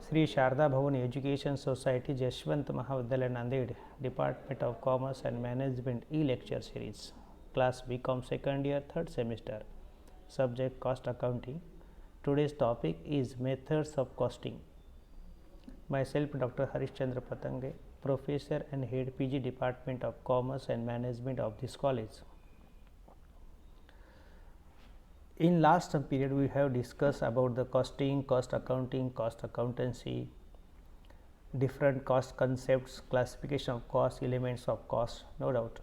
Sri Sharda Bhavan Education Society, Yashwant Mahavidyalaya, Nanded, Department of Commerce and Management e-lecture series, class BCom second year, third semester, subject cost accounting. Today's topic is methods of costing. Myself, Dr. Harishchandra Patange, Professor and Head PG Department of Commerce and Management of this college. In last some period, we have discussed about the costing, cost accounting, cost accountancy, different cost concepts, classification of cost, elements of cost, no doubt.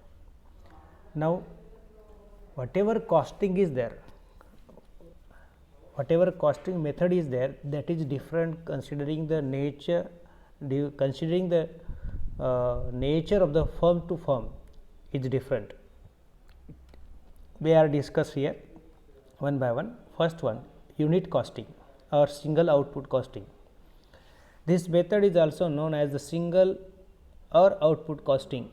Now, whatever costing is there, whatever costing method is there, that is different considering the nature, considering the nature of the firm to firm is different. They are discussed here one by one. First one, unit costing or single output costing. This method is also known as the single or output costing.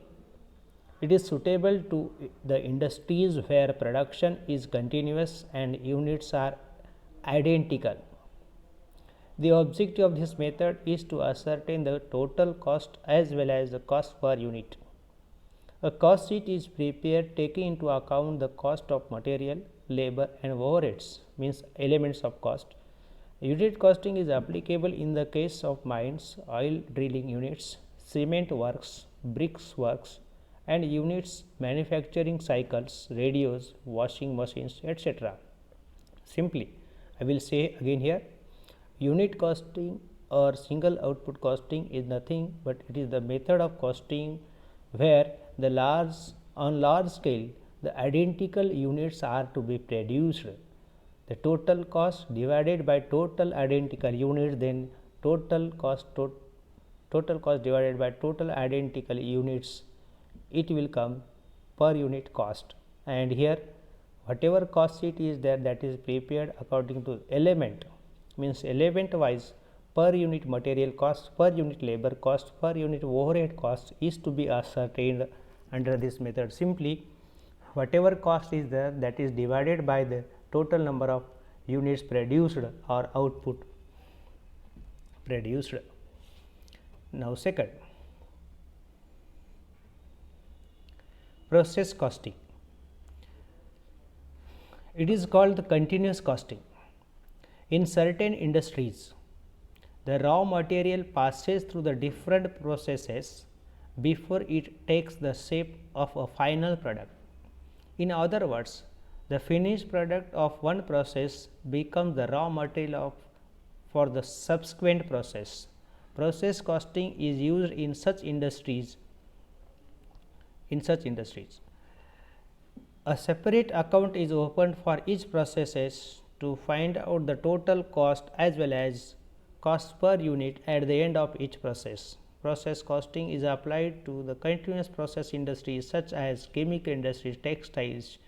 It is suitable to the industries where production is continuous and units are identical. The objective of this method is to ascertain the total cost as well as the cost per unit. A cost sheet is prepared taking into account the cost of material, labor and overheads, means elements of cost. Unit costing is applicable in the case of mines, oil drilling units, cement works, bricks works and units manufacturing cycles, radios, washing machines, etc. Simply, I will say again here, unit costing or single output costing is nothing but it is the method of costing where on large scale the identical units are to be produced. The total cost divided by total identical units, then total cost divided by total identical units, it will come per unit cost. And here whatever cost sheet is there, that is prepared according to element, means element wise per unit material cost, per unit labor cost, per unit overhead cost is to be ascertained under this method. Simply, whatever cost is there, that is divided by the total number of units produced or output produced. Now, second, process costing. It is called the continuous costing. In certain industries, the raw material passes through the different processes before it takes the shape of a final product. In other words, the finished product of one process becomes the raw material for the subsequent process. Process costing is used in such industries. A separate account is opened for each processes to find out the total cost as well as cost per unit at the end of each process. Process costing is applied to the continuous process industries such as chemical industries, textiles,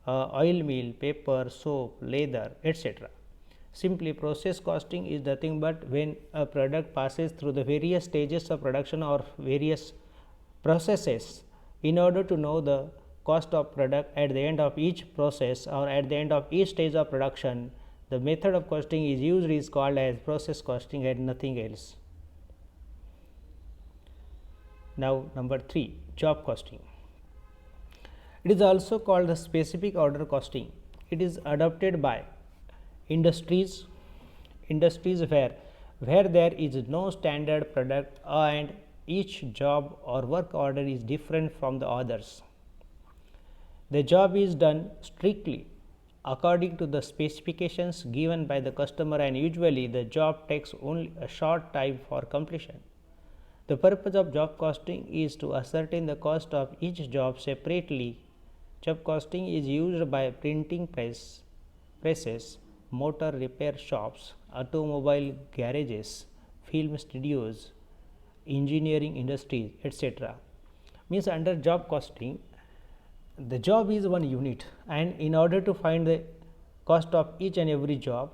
oil mill, paper, soap, leather, etc. Simply, process costing is nothing but when a product passes through the various stages of production or various processes. In order to know the cost of product at the end of each process or at the end of each stage of production, the method of costing is used is called as process costing and nothing else. Now, number 3, job costing. It is also called the specific order costing. It is adopted by industries where there is no standard product and each job or work order is different from the others. The job is done strictly according to the specifications given by the customer and usually the job takes only a short time for completion. The purpose of job costing is to ascertain the cost of each job separately. Job costing is used by printing presses, motor repair shops, automobile garages, film studios, engineering industries, etc. Means under job costing, the job is one unit and in order to find the cost of each and every job,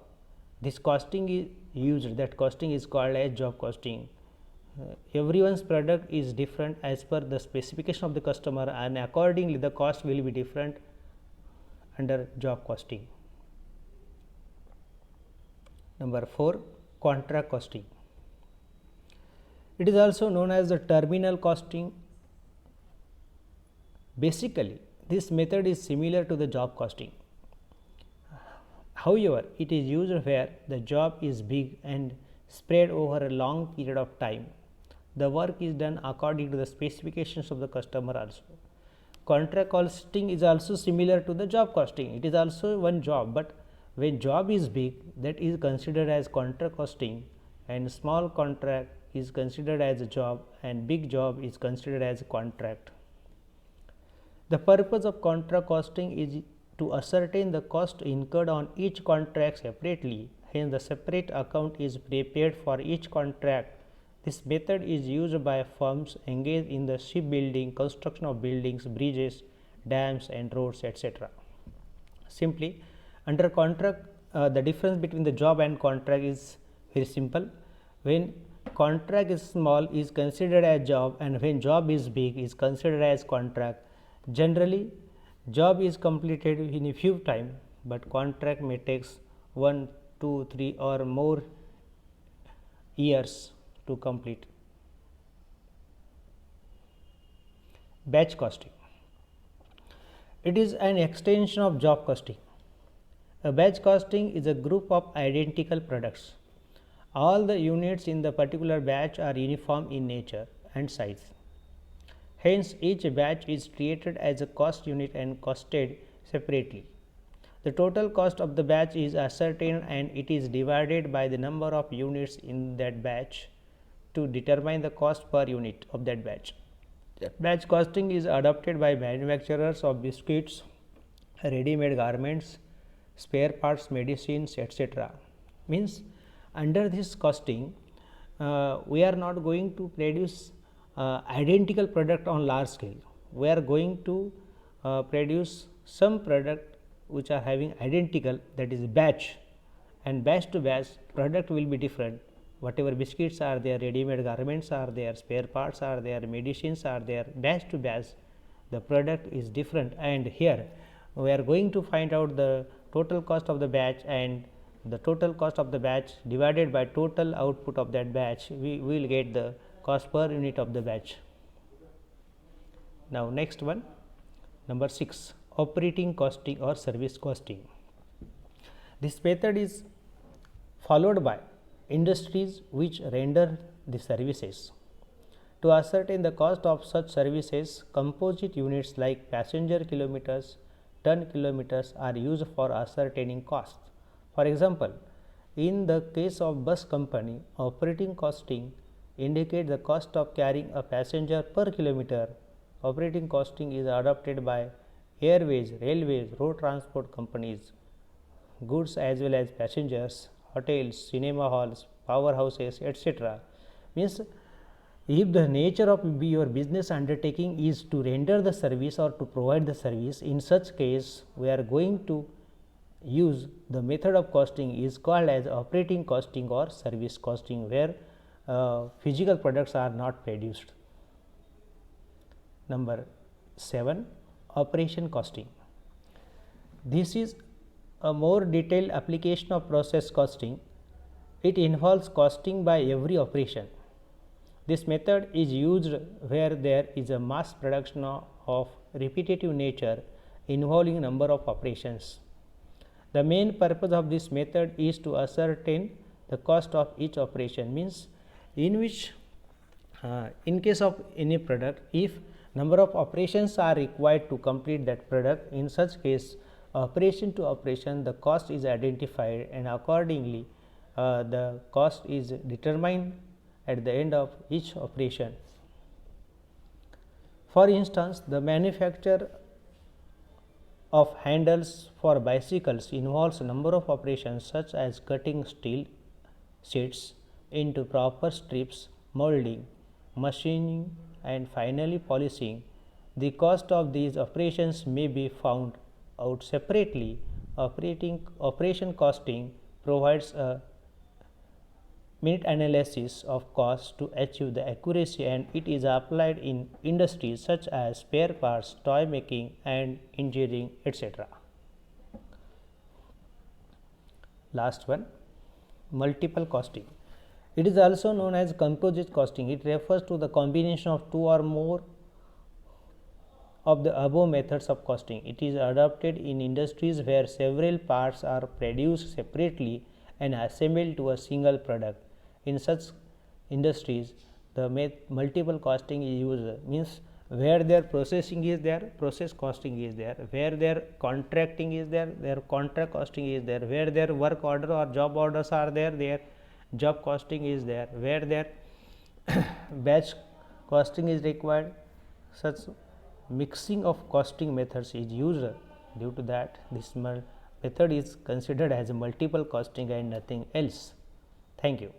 this costing is used. That costing is called as job costing. Everyone's product is different as per the specification of the customer and accordingly the cost will be different under job costing. Number 4, contract costing. It is also known as the terminal costing. Basically, this method is similar to the job costing. However, it is used where the job is big and spread over a long period of time. The work is done according to the specifications of the customer also. Contract costing is also similar to the job costing. It is also one job, but when job is big, that is considered as contract costing, and small contract is considered as a job, and big job is considered as a contract. The purpose of contract costing is to ascertain the cost incurred on each contract separately. Hence, the separate account is prepared for each contract. This method is used by firms engaged in the shipbuilding, construction of buildings, bridges, dams and roads, etc. Simply, under contract, the difference between the job and contract is very simple. When contract is small is considered as job, and when job is big is considered as contract. Generally, job is completed in a few time, but contract may takes 1, 2, 3 or more years to complete. Batch costing. It is an extension of job costing. A batch costing is a group of identical products. All the units in the particular batch are uniform in nature and size. Hence, each batch is treated as a cost unit and costed separately. The total cost of the batch is ascertained and it is divided by the number of units in that batch to determine the cost per unit of that batch. Batch costing is adopted by manufacturers of biscuits, ready-made garments, spare parts, medicines, etc. Means under this costing, we are not going to produce identical product on large scale. We are going to produce some product which are having identical, that is batch, and batch to batch product will be different. Whatever biscuits are there, ready-made garments are there, spare parts are there, medicines are there, batch to batch the product is different, and here we are going to find out the total cost of the batch, and the total cost of the batch divided by total output of that batch, we will get the cost per unit of the batch. Now, next one, number 6, operating costing or service costing. This method is followed by industries which render the services. To ascertain the cost of such services, composite units like passenger kilometers, ton kilometers are used for ascertaining cost. For example, in the case of bus company, operating costing indicates the cost of carrying a passenger per kilometer. Operating costing is adopted by airways, railways, road transport companies, goods as well as passengers, hotels, cinema halls, powerhouses, etc. Means if the nature of your business undertaking is to render the service or to provide the service, in such case we are going to use the method of costing is called as operating costing or service costing, where physical products are not produced. Number 7, operation costing. This is a more detailed application of process costing. It involves costing by every operation. This method is used where there is a mass production of repetitive nature involving number of operations. The main purpose of this method is to ascertain the cost of each operation, means in which in case of any product, if number of operations are required to complete that product, in such case operation to operation the cost is identified and accordingly the cost is determined at the end of each operation. For instance, the manufacture of handles for bicycles involves a number of operations such as cutting steel sheets into proper strips, molding, machining and finally polishing. The cost of these operations may be found out separately. Operation costing provides a minute analysis of cost to achieve the accuracy, and it is applied in industries such as spare parts, toy making and engineering, etc. Last one, multiple costing. It is also known as composite costing. It refers to the combination of two or more of the above methods of costing. It is adopted in industries where several parts are produced separately and assembled to a single product. In such industries, the multiple costing is used, means where their processing is there, process costing is there, where their contracting is there, their contract costing is there, where their work order or job orders are there, their job costing is there, where their batch costing is required. Such mixing of costing methods is used. Due to that, this method is considered as a multiple costing and nothing else. Thank you.